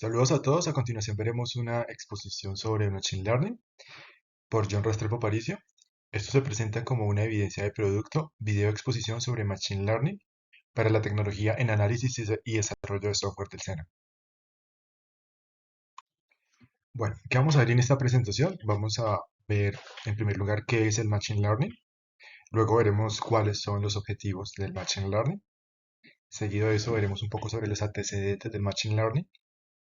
Saludos a todos. A continuación veremos una exposición sobre Machine Learning por John Restrepo Paricio. Esto se presenta como una evidencia de producto, video exposición sobre Machine Learning para la tecnología en análisis y desarrollo de software del SENA. Bueno, ¿qué vamos a ver en esta presentación? Vamos a ver en primer lugar qué es el Machine Learning. Luego veremos cuáles son los objetivos del Machine Learning. Seguido de eso veremos un poco sobre los antecedentes del Machine Learning.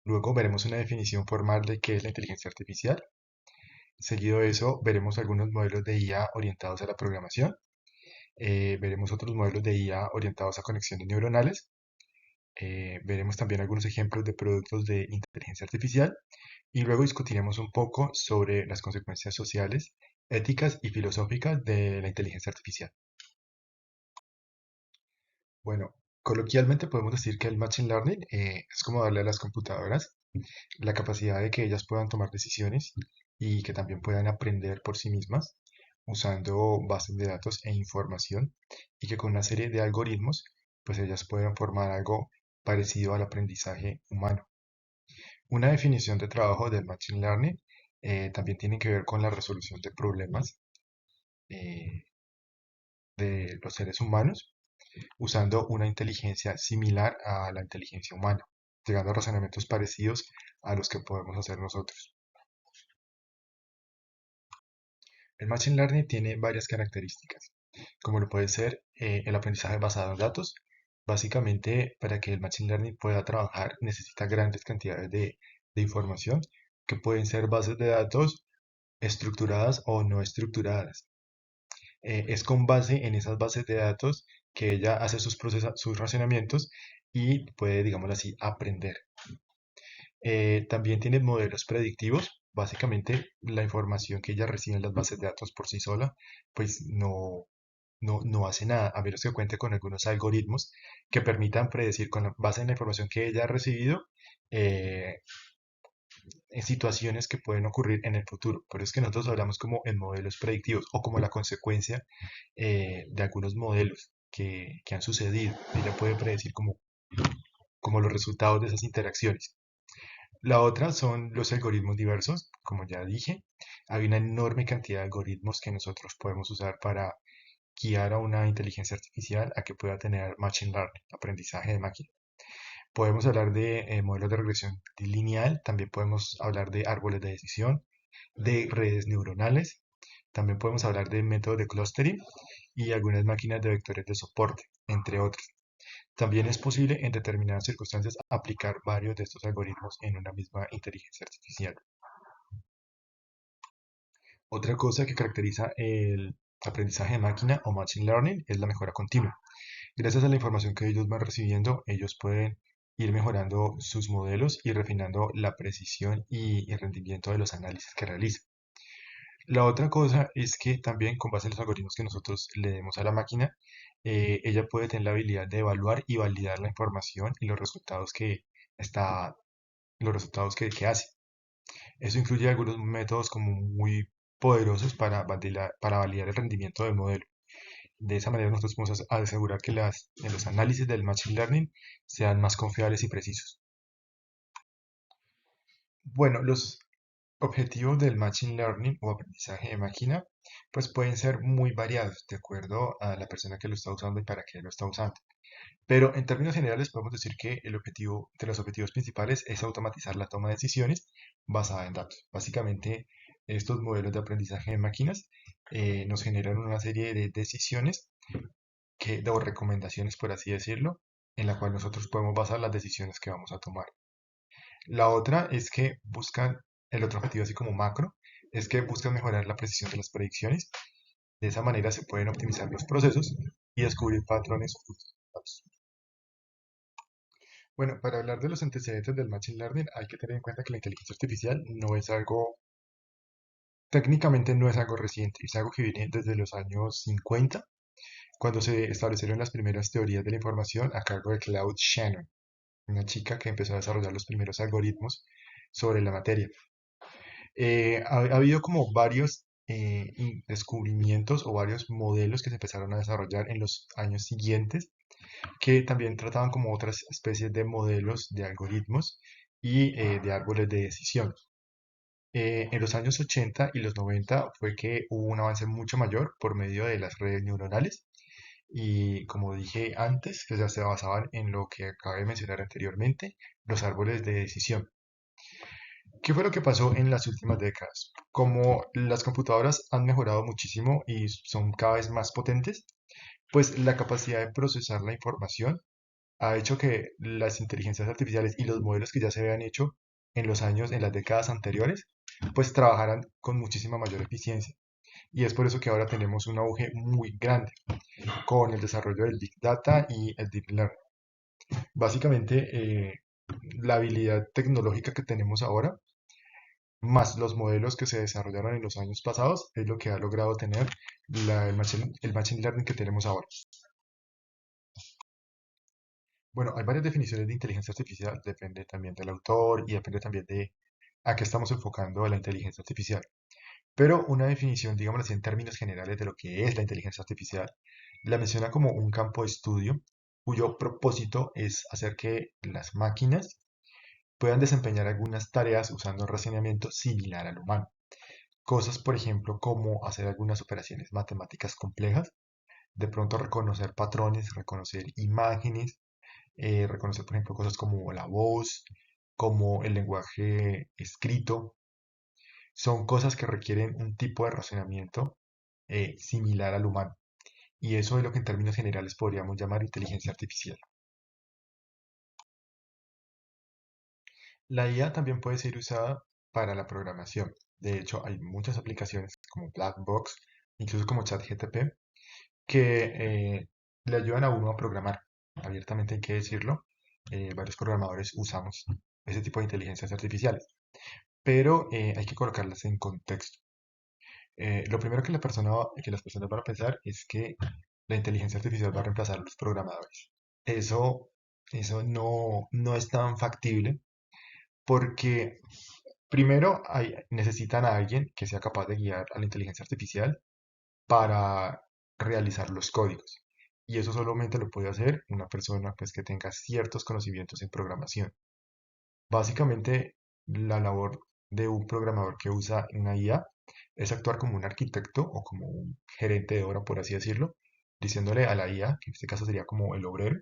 Luego veremos una definición formal de qué es la inteligencia artificial. Seguido de eso, veremos algunos modelos de IA orientados a la programación. Veremos otros modelos de IA orientados a conexiones neuronales. Veremos también algunos ejemplos de productos de inteligencia artificial. Y luego discutiremos un poco sobre las consecuencias sociales, éticas y filosóficas de la inteligencia artificial. Bueno, coloquialmente podemos decir que el Machine Learning es como darle a las computadoras la capacidad de que ellas puedan tomar decisiones y que también puedan aprender por sí mismas usando bases de datos e información y que con una serie de algoritmos pues ellas puedan formar algo parecido al aprendizaje humano. Una definición de trabajo del Machine Learning también tiene que ver con la resolución de problemas eh, de los seres humanos usando una inteligencia similar a la inteligencia humana, llegando a razonamientos parecidos a los que podemos hacer nosotros. El Machine Learning tiene varias características, como lo puede ser el aprendizaje basado en datos. Básicamente, para que el Machine Learning pueda trabajar, necesita grandes cantidades de información, que pueden ser bases de datos estructuradas o no estructuradas. Es con base en esas bases de datos que ella hace sus racionamientos y puede, digámoslo así, aprender. También tiene modelos predictivos. Básicamente, la información que ella recibe en las bases de datos por sí sola, pues no hace nada, a menos que cuente con algunos algoritmos que permitan predecir con base en la información que ella ha recibido eh, en situaciones que pueden ocurrir en el futuro. Por eso es que nosotros hablamos como en modelos predictivos o como la consecuencia de algunos modelos que han sucedido. Ella puede predecir como los resultados de esas interacciones. La otra son los algoritmos diversos, como ya dije. Hay una enorme cantidad de algoritmos que nosotros podemos usar para guiar a una inteligencia artificial a que pueda tener machine learning, aprendizaje de máquina. Podemos hablar de modelos de regresión lineal, también podemos hablar de árboles de decisión, de redes neuronales, también podemos hablar de métodos de clustering y algunas máquinas de vectores de soporte, entre otros. También es posible en determinadas circunstancias aplicar varios de estos algoritmos en una misma inteligencia artificial. Otra cosa que caracteriza el aprendizaje de máquina o machine learning es la mejora continua. Gracias a la información que ellos van recibiendo, ellos pueden ir mejorando sus modelos y refinando la precisión y el rendimiento de los análisis que realizan. La otra cosa es que también con base en los algoritmos que nosotros le demos a la máquina, ella puede tener la habilidad de evaluar y validar la información y está, los resultados que hace. Eso incluye algunos métodos como muy poderosos para validar el rendimiento del modelo. De esa manera nosotros podemos asegurar que en los análisis del Machine Learning sean más confiables y precisos. Bueno, los objetivos del Machine Learning o aprendizaje de máquina pues pueden ser muy variados de acuerdo a la persona que lo está usando y para qué lo está usando. Pero en términos generales podemos decir que el objetivo de los objetivos principales es automatizar la toma de decisiones basada en datos. Básicamente, estos modelos de aprendizaje de máquinas nos generan una serie de decisiones o recomendaciones, por así decirlo, en la cual nosotros podemos basar las decisiones que vamos a tomar. La otra es que el otro objetivo así como macro, es que buscan mejorar la precisión de las predicciones. De esa manera se pueden optimizar los procesos y descubrir patrones ocultos. Bueno, para hablar de los antecedentes del Machine Learning hay que tener en cuenta que la inteligencia artificial técnicamente no es algo reciente, es algo que viene desde los años 50, cuando se establecieron las primeras teorías de la información a cargo de Claude Shannon, una chica que empezó a desarrollar los primeros algoritmos sobre la materia. Ha habido como varios descubrimientos o varios modelos que se empezaron a desarrollar en los años siguientes que también trataban como otras especies de modelos de algoritmos y de árboles de decisión. En los años 80 y los 90 fue que hubo un avance mucho mayor por medio de las redes neuronales y como dije antes, que ya se basaban en lo que acabé de mencionar anteriormente, los árboles de decisión. ¿Qué fue lo que pasó en las últimas décadas? Como las computadoras han mejorado muchísimo y son cada vez más potentes, pues la capacidad de procesar la información ha hecho que las inteligencias artificiales y los modelos que ya se habían hecho en los años, en las décadas anteriores, pues trabajaran con muchísima mayor eficiencia. Y es por eso que ahora tenemos un auge muy grande con el desarrollo del Big Data y el Deep Learning. Básicamente, la habilidad tecnológica que tenemos ahora, más los modelos que se desarrollaron en los años pasados, es lo que ha logrado tener el machine learning que tenemos ahora. Bueno, hay varias definiciones de inteligencia artificial, depende también del autor y depende también de a qué estamos enfocando la inteligencia artificial. Pero una definición, digamos así, en términos generales de lo que es la inteligencia artificial, la menciona como un campo de estudio cuyo propósito es hacer que las máquinas puedan desempeñar algunas tareas usando un razonamiento similar al humano. Cosas, por ejemplo, como hacer algunas operaciones matemáticas complejas, de pronto reconocer patrones, reconocer imágenes, reconocer, por ejemplo, cosas como la voz, como el lenguaje escrito. Son cosas que requieren un tipo de razonamiento similar al humano. Y eso es lo que en términos generales podríamos llamar inteligencia artificial. La IA también puede ser usada para la programación. De hecho, hay muchas aplicaciones como Blackbox, incluso como ChatGPT, que le ayudan a uno a programar. Abiertamente hay que decirlo, varios programadores usamos ese tipo de inteligencias artificiales, pero hay que colocarlas en contexto. Lo primero que las personas van a pensar es que la inteligencia artificial va a reemplazar a los programadores. Eso, eso no es tan factible porque primero necesitan a alguien que sea capaz de guiar a la inteligencia artificial para realizar los códigos. Y eso solamente lo puede hacer una persona pues, que tenga ciertos conocimientos en programación. Básicamente, la labor de un programador que usa una IA es actuar como un arquitecto o como un gerente de obra, por así decirlo, diciéndole a la IA, que en este caso sería como el obrero,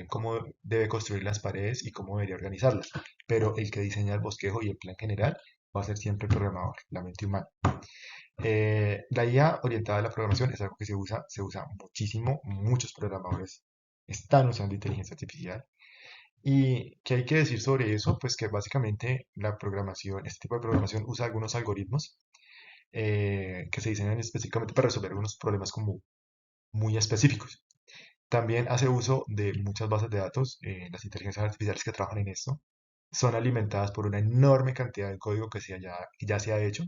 cómo debe construir las paredes y cómo debería organizarlas. Pero el que diseña el bosquejo y el plan general va a ser siempre el programador, la mente humana. La IA orientada a la programación es algo que se usa muchísimo, muchos programadores están usando inteligencia artificial. ¿Y qué hay que decir sobre eso? Pues que básicamente la programación, este tipo de programación usa algunos algoritmos que se diseñan específicamente para resolver algunos problemas como muy específicos. También hace uso de muchas bases de datos. Las inteligencias artificiales que trabajan en esto son alimentadas por una enorme cantidad de código ya se ha hecho.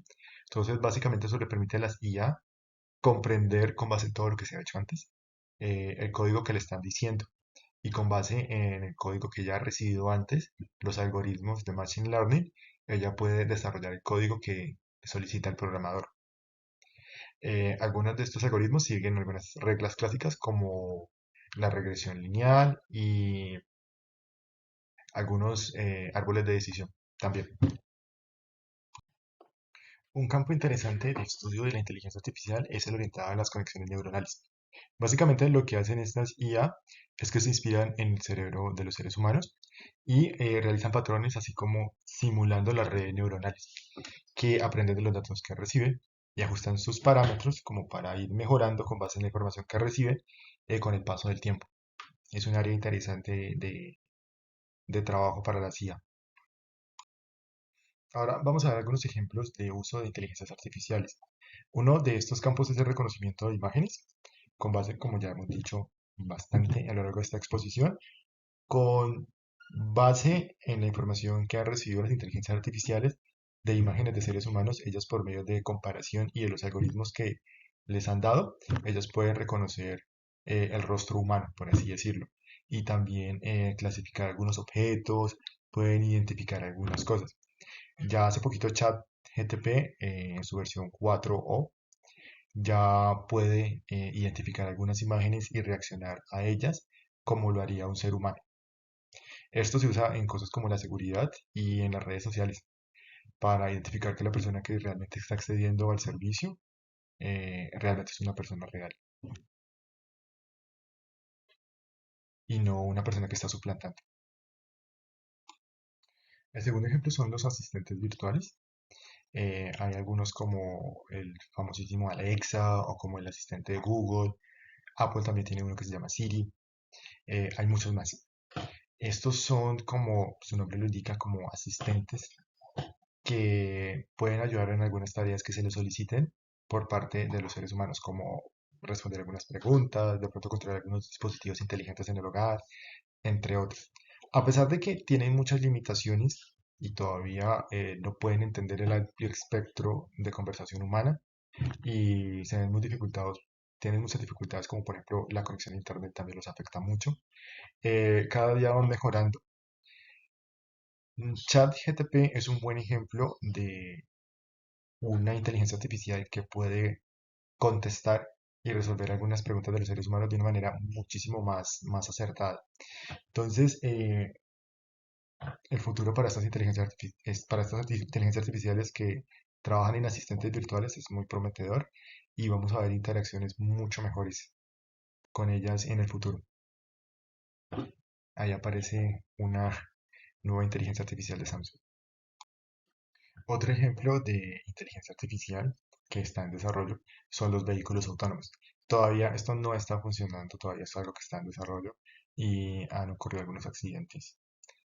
Entonces, básicamente eso le permite a las IA comprender con base en todo lo que se ha hecho antes el código que le están diciendo. Y con base en el código que ya ha recibido antes, los algoritmos de Machine Learning, ella puede desarrollar el código que solicita el programador. Algunos de estos algoritmos siguen algunas reglas clásicas como la regresión lineal y algunos árboles de decisión también. Un campo interesante de estudio de la inteligencia artificial es el orientado a las conexiones neuronales. Básicamente lo que hacen estas IA es que se inspiran en el cerebro de los seres humanos y realizan patrones así como simulando las redes neuronales que aprenden de los datos que reciben y ajustan sus parámetros como para ir mejorando con base en la información que reciben con el paso del tiempo. Es un área interesante de trabajo para la CIA. Ahora vamos a ver algunos ejemplos de uso de inteligencias artificiales. Uno de estos campos es el reconocimiento de imágenes, con base, como ya hemos dicho bastante a lo largo de esta exposición, con base en la información que han recibido las inteligencias artificiales de imágenes de seres humanos, ellas por medio de comparación y de los algoritmos que les han dado, ellas pueden reconocer el rostro humano, por así decirlo, y también clasificar algunos objetos, pueden identificar algunas cosas. Ya hace poquito ChatGPT, en su versión 4.0, ya puede identificar algunas imágenes y reaccionar a ellas como lo haría un ser humano. Esto se usa en cosas como la seguridad y en las redes sociales para identificar que la persona que realmente está accediendo al servicio realmente es una persona real y no una persona que está suplantando. El segundo ejemplo son los asistentes virtuales. Hay algunos como el famosísimo Alexa o como el asistente de Google. Apple también tiene uno que se llama Siri. Hay muchos más. Estos son, como su nombre lo indica, como asistentes que pueden ayudar en algunas tareas que se les soliciten por parte de los seres humanos, como responder algunas preguntas, de pronto controlar algunos dispositivos inteligentes en el hogar, entre otros. A pesar de que tienen muchas limitaciones y todavía no pueden entender el amplio espectro de conversación humana y se ven muy dificultados, tienen muchas dificultades, como por ejemplo la conexión a internet también los afecta mucho. Cada día van mejorando. ChatGPT es un buen ejemplo de una inteligencia artificial que puede contestar y resolver algunas preguntas de los seres humanos de una manera muchísimo más acertada. Entonces, el futuro para estas para estas inteligencias artificiales que trabajan en asistentes virtuales es muy prometedor y vamos a ver interacciones mucho mejores con ellas en el futuro. Ahí aparece una nueva inteligencia artificial de Samsung. Otro ejemplo de inteligencia artificial que está en desarrollo son los vehículos autónomos. Todavía esto no está funcionando, todavía es algo que está en desarrollo y han ocurrido algunos accidentes,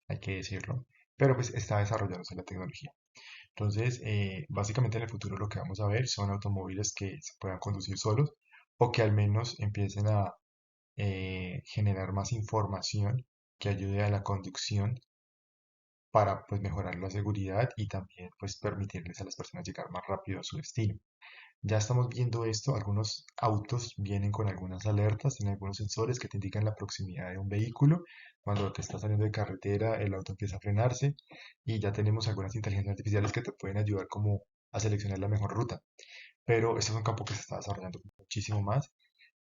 hay que decirlo, pero pues está desarrollándose la tecnología. Entonces, básicamente en el futuro lo que vamos a ver son automóviles que se puedan conducir solos o que al menos empiecen a generar más información que ayude a la conducción para pues mejorar la seguridad y también pues permitirles a las personas llegar más rápido a su destino. Ya estamos viendo esto, algunos autos vienen con algunas alertas, tienen algunos sensores que te indican la proximidad de un vehículo. Cuando te estás saliendo de carretera, el auto empieza a frenarse y ya tenemos algunas inteligencias artificiales que te pueden ayudar como a seleccionar la mejor ruta. Pero este es un campo que se está desarrollando muchísimo más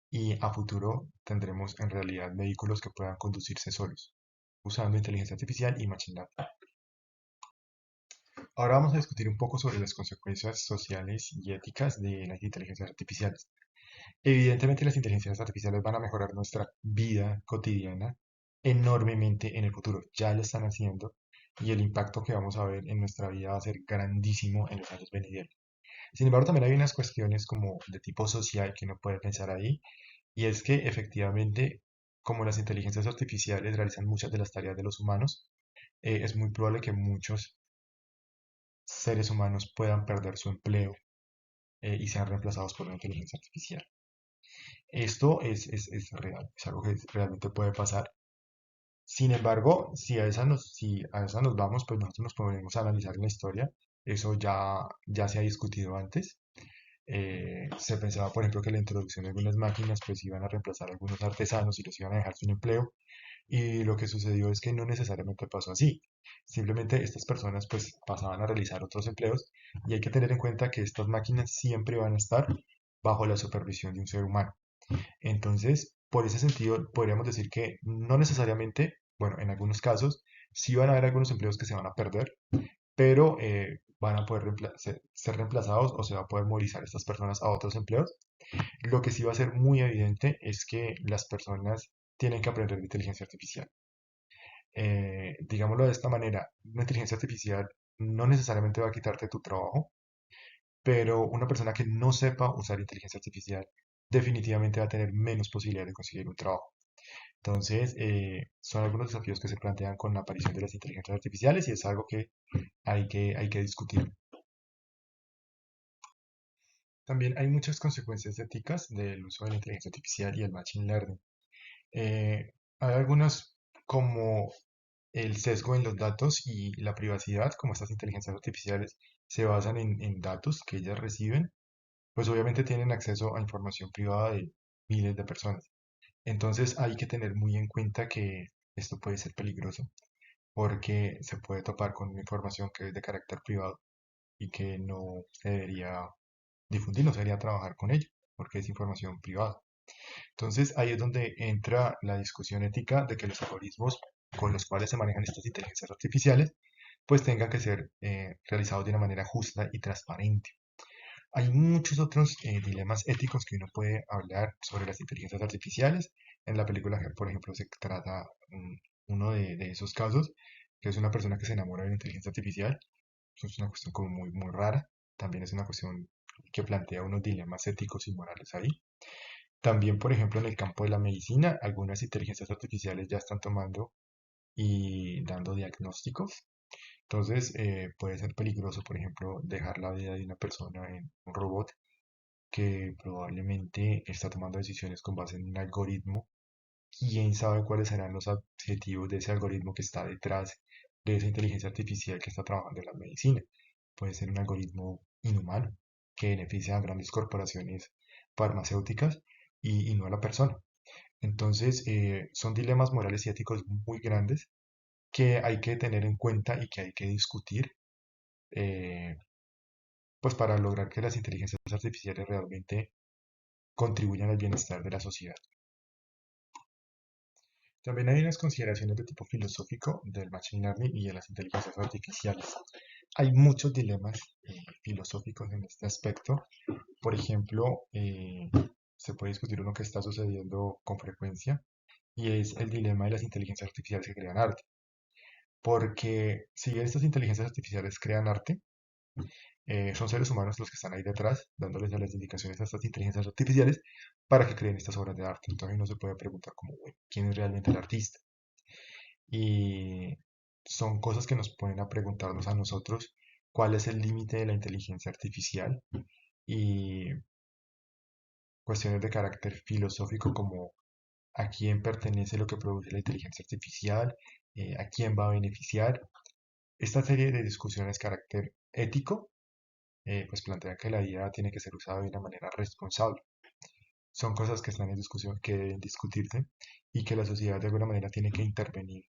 y a futuro tendremos en realidad vehículos que puedan conducirse solos usando inteligencia artificial y machine learning. Ahora vamos a discutir un poco sobre las consecuencias sociales y éticas de las inteligencias artificiales. Evidentemente, las inteligencias artificiales van a mejorar nuestra vida cotidiana enormemente en el futuro. Ya lo están haciendo y el impacto que vamos a ver en nuestra vida va a ser grandísimo en los años venideros. Sin embargo, también hay unas cuestiones como de tipo social que uno puede pensar ahí, y es que efectivamente, como las inteligencias artificiales realizan muchas de las tareas de los humanos, es muy probable que muchos seres humanos puedan perder su empleo y sean reemplazados por una inteligencia artificial. Esto es real, es algo que realmente puede pasar. Sin embargo, si a esa nos vamos, pues nosotros nos podemos analizar en la historia. Eso ya se ha discutido antes. Se pensaba, por ejemplo, que la introducción de algunas máquinas pues iban a reemplazar a algunos artesanos y los iban a dejar sin empleo. Y lo que sucedió es que no necesariamente pasó así. Simplemente estas personas pues pasaban a realizar otros empleos y hay que tener en cuenta que estas máquinas siempre van a estar bajo la supervisión de un ser humano. Entonces, por ese sentido, podríamos decir que no necesariamente, bueno, en algunos casos, sí van a haber algunos empleos que se van a perder, pero van a poder ser reemplazados o se va a poder movilizar estas personas a otros empleos. Lo que sí va a ser muy evidente es que las personas tienen que aprender de inteligencia artificial. Digámoslo de esta manera, una inteligencia artificial no necesariamente va a quitarte tu trabajo, pero una persona que no sepa usar inteligencia artificial definitivamente va a tener menos posibilidad de conseguir un trabajo. Entonces, son algunos desafíos que se plantean con la aparición de las inteligencias artificiales y es algo que hay que discutir. También hay muchas consecuencias éticas del uso de la inteligencia artificial y el machine learning. Hay algunas como el sesgo en los datos y la privacidad, como estas inteligencias artificiales se basan en datos que ellas reciben, pues obviamente tienen acceso a información privada de miles de personas. Entonces hay que tener muy en cuenta que esto puede ser peligroso porque se puede topar con información que es de carácter privado y que no se debería difundir, no se debería trabajar con ella porque es información privada. Entonces ahí es donde entra la discusión ética de que los algoritmos con los cuales se manejan estas inteligencias artificiales, pues tengan que ser realizados de una manera justa y transparente. Hay muchos otros dilemas éticos que uno puede hablar sobre las inteligencias artificiales. En la película, por ejemplo, se trata uno de esos casos, que es una persona que se enamora de una inteligencia artificial. Eso es una cuestión como muy, muy rara. También es una cuestión que plantea unos dilemas éticos y morales ahí. También, por ejemplo, en el campo de la medicina, algunas inteligencias artificiales ya están tomando y dando diagnósticos. Entonces, puede ser peligroso, por ejemplo, dejar la vida de una persona en un robot que probablemente está tomando decisiones con base en un algoritmo. ¿Quién sabe cuáles serán los objetivos de ese algoritmo que está detrás de esa inteligencia artificial que está trabajando en la medicina? Puede ser un algoritmo inhumano que beneficia a grandes corporaciones farmacéuticas y no a la persona. Entonces, son dilemas morales y éticos muy grandes que hay que tener en cuenta y que hay que discutir, eh, pues para lograr que las inteligencias artificiales realmente contribuyan al bienestar de la sociedad. También hay unas consideraciones de tipo filosófico del machine learning y de las inteligencias artificiales. Hay muchos dilemas filosóficos en este aspecto. Por ejemplo, se puede discutir uno que está sucediendo con frecuencia y es el dilema de las inteligencias artificiales que crean arte. Porque si estas inteligencias artificiales crean arte, son seres humanos los que están ahí detrás, dándoles las indicaciones a estas inteligencias artificiales para que creen estas obras de arte. Entonces uno se puede preguntar como, bueno, ¿quién es realmente el artista? Y son cosas que nos ponen a preguntarnos a nosotros cuál es el límite de la inteligencia artificial y cuestiones de carácter filosófico como a quién pertenece lo que produce la inteligencia artificial, a quién va a beneficiar. Esta serie de discusiones de carácter ético pues plantea que la IA tiene que ser usada de una manera responsable. Son cosas que están en discusión, que deben discutirse y que la sociedad de alguna manera tiene que intervenir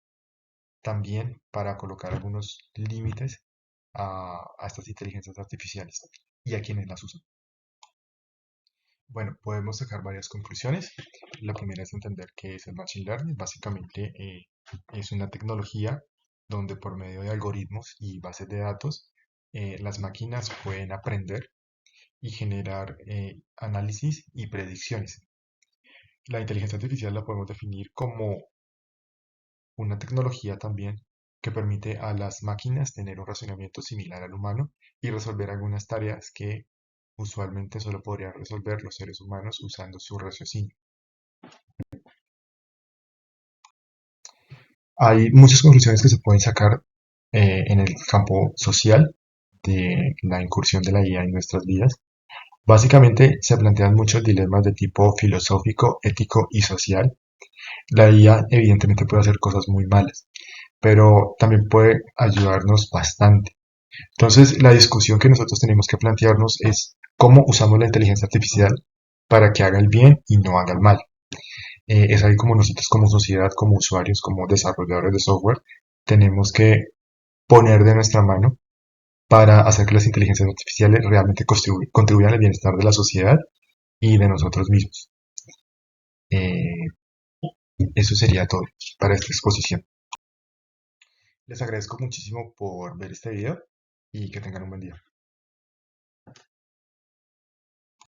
también para colocar algunos límites a estas inteligencias artificiales y a quienes las usan. Bueno, podemos sacar varias conclusiones. La primera es entender qué es el Machine Learning. Básicamente es una tecnología donde por medio de algoritmos y bases de datos, las máquinas pueden aprender y generar análisis y predicciones. La inteligencia artificial la podemos definir como una tecnología también que permite a las máquinas tener un razonamiento similar al humano y resolver algunas tareas que usualmente solo podrían resolver los seres humanos usando su raciocinio. Hay muchas conclusiones que se pueden sacar en el campo social de la incursión de la IA en nuestras vidas. Básicamente se plantean muchos dilemas de tipo filosófico, ético y social. La IA evidentemente puede hacer cosas muy malas, pero también puede ayudarnos bastante. Entonces, la discusión que nosotros tenemos que plantearnos es cómo usamos la inteligencia artificial para que haga el bien y no haga el mal. Es ahí como nosotros como sociedad, como usuarios, como desarrolladores de software, tenemos que poner de nuestra mano para hacer que las inteligencias artificiales realmente contribuyan al bienestar de la sociedad y de nosotros mismos. Eh, Eso sería todo para esta exposición. Les agradezco muchísimo por ver este video y que tengan un buen día.